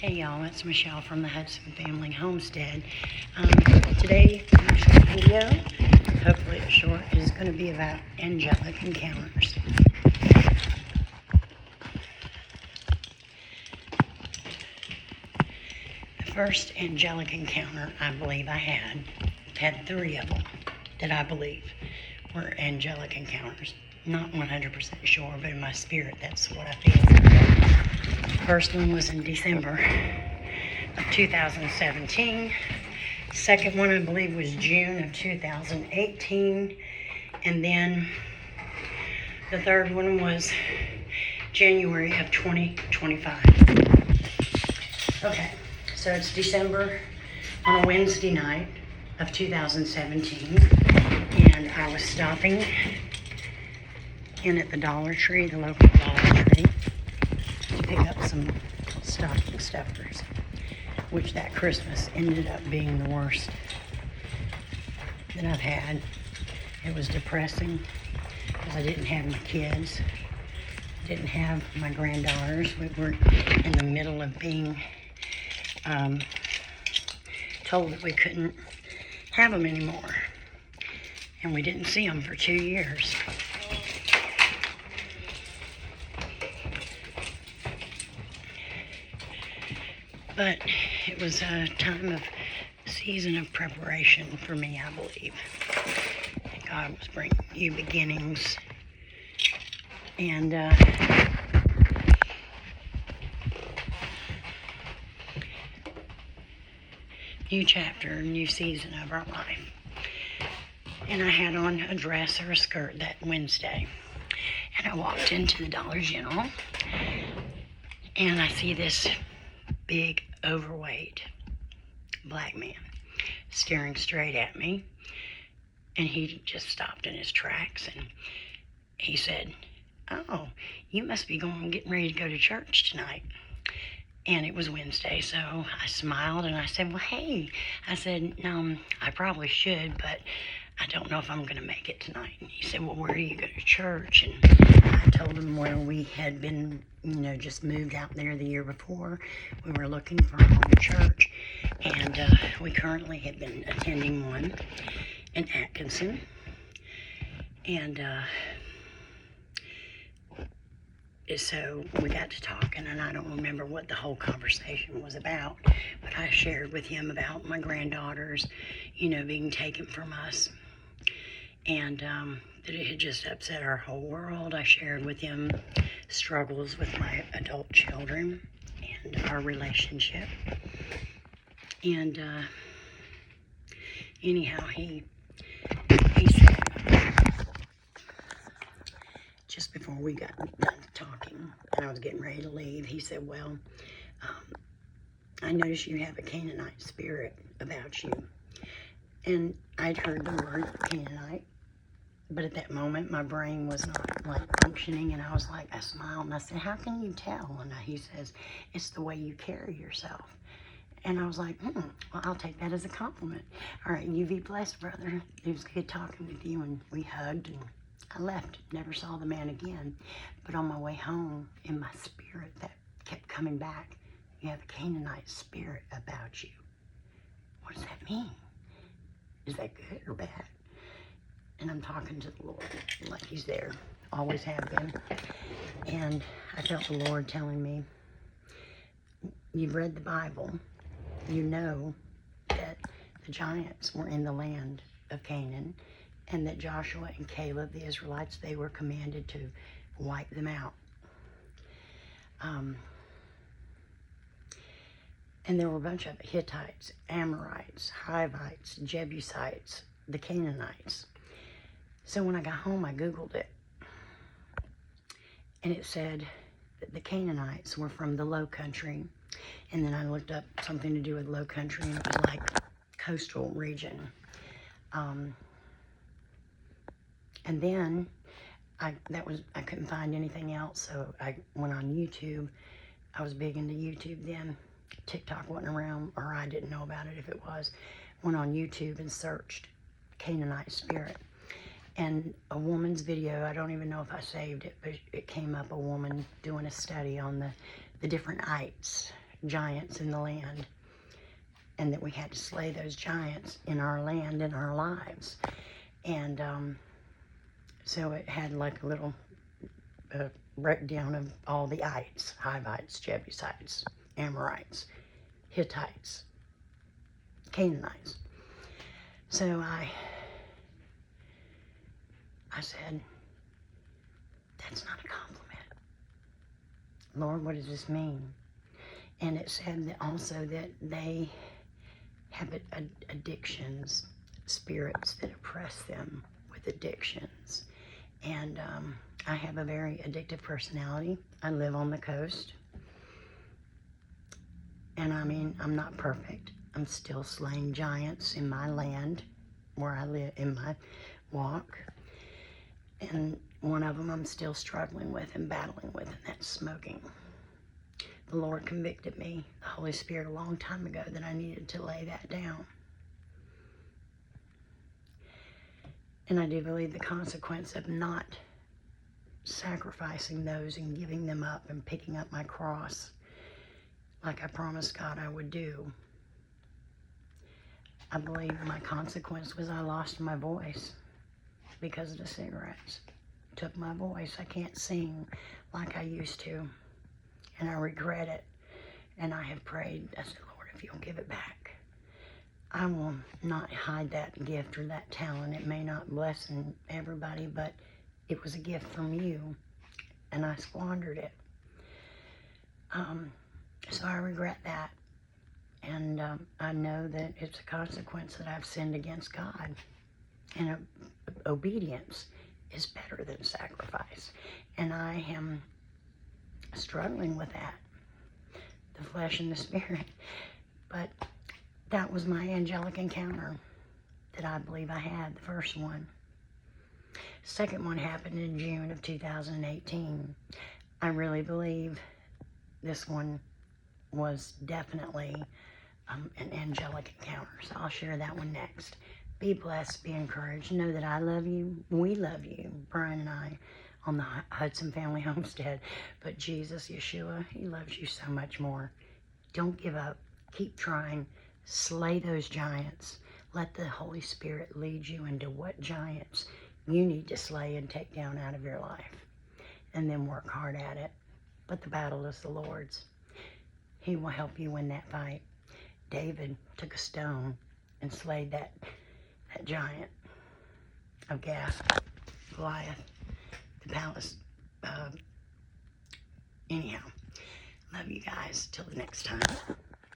Hey y'all, it's Michelle from the Hudson Family Homestead. Today, my short video, hopefully it's short, is going to be about angelic encounters. The first angelic encounter I believe I had 3 of them that I believe were angelic encounters. Not 100% sure, but in my spirit, that's what I feel. First one was in December of 2017. Second one, I believe, was June of 2018. And then the third one was January of 2025. Okay, so it's December on a Wednesday night of 2017. And I was stopping in at the Dollar Tree, the local Dollar Tree, to pick up some stocking stuffers, which that Christmas ended up being the worst that I've had. It was depressing because I didn't have my kids, didn't have my granddaughters. We were in the middle of being told that we couldn't have them anymore, and we didn't see them for 2 years. But it was a season of preparation for me, I believe. God was bringing new beginnings and new chapter, new season of our life. And I had on a dress or a skirt that Wednesday. And I walked into the Dollar General and I see this big, overweight black man staring straight at me, and he just stopped in his tracks and he said, "Oh, you must be getting ready to go to church tonight." And it was Wednesday, so I smiled and I said, "Well, hey," I said, "I probably should, but I don't know if I'm going to make it tonight." And he said, "Well, where do you go to church?" And I told him where we had been, just moved out there the year before. We were looking for a home church, and we currently had been attending one in Atkinson. And so we got to talking, and I don't remember what the whole conversation was about, but I shared with him about my granddaughters, being taken from us, and that it had just upset our whole world. I shared with him struggles with my adult children and our relationship. And anyhow, he said, just before we got done talking and I was getting ready to leave, he said, "Well, I noticed you have a Canaanite spirit about you." And I'd heard the word Canaanite, but at that moment my brain was not functioning, and I smiled and I said, "How can you tell?" And he says, "It's the way you carry yourself." And I was like, well, I'll take that as a compliment. All right, you be blessed, brother. It was good talking with you. And we hugged, and I left. Never saw the man again. But on my way home, in my spirit, that kept coming back. You have a Canaanite spirit about you. What does that mean? Is that good or bad? And I'm talking to the Lord like he's there. Always have been. And I felt the Lord telling me, you've read the Bible. You know that the giants were in the land of Canaan, and that Joshua and Caleb, the Israelites, they were commanded to wipe them out. And there were a bunch of Hittites, Amorites, Hivites, Jebusites, the Canaanites. So when I got home, I Googled it. And it said that the Canaanites were from the Low Country. And then I looked up something to do with Low Country, and it was like coastal region. And then I couldn't find anything else, so I went on YouTube. I was big into YouTube then. TikTok wasn't around, or I didn't know about it if it was. Went on YouTube and searched Canaanite spirit. And a woman's video, I don't even know if I saved it, but it came up, a woman doing a study on the different ites, giants in the land, and that we had to slay those giants in our land, in our lives. And so it had like a little breakdown of all the ites: Hivites, Jebusites, Amorites, Hittites, Canaanites. So I said, that's not a compliment. Lord, what does this mean? And it said that also that they have addictions, spirits that oppress them with addictions. And I have a very addictive personality. I live on the coast. And I mean, I'm not perfect. I'm still slaying giants in my land where I live, in my walk. And one of them I'm still struggling with and battling with, and that's smoking. The Lord convicted me, the Holy Spirit, a long time ago that I needed to lay that down. And I do believe the consequence of not sacrificing those and giving them up and picking up my cross like I promised God I would do, I believe my consequence was I lost my voice because of the cigarettes. Took my voice. I can't sing like I used to, and I regret it. And I have prayed. I said, Lord, if you'll give it back, I will not hide that gift or that talent. It may not bless everybody, but it was a gift from you, and I squandered it. So I regret that. And I know that it's a consequence that I've sinned against God. And obedience is better than sacrifice. And I am struggling with that, the flesh and the spirit. But that was my angelic encounter that I believe I had, the first one. Second one happened in June of 2018. I really believe this one was definitely an angelic encounter. So I'll share that one next. Be blessed, be encouraged. Know that I love you. We love you, Brian and I, on the Hudson Family Homestead. But Jesus, Yeshua, he loves you so much more. Don't give up. Keep trying. Slay those giants. Let the Holy Spirit lead you into what giants you need to slay and take down out of your life. And then work hard at it. But the battle is the Lord's. He will help you win that fight. David took a stone and slayed that giant of Gath, Goliath, the palace. Anyhow, love you guys. Till the next time.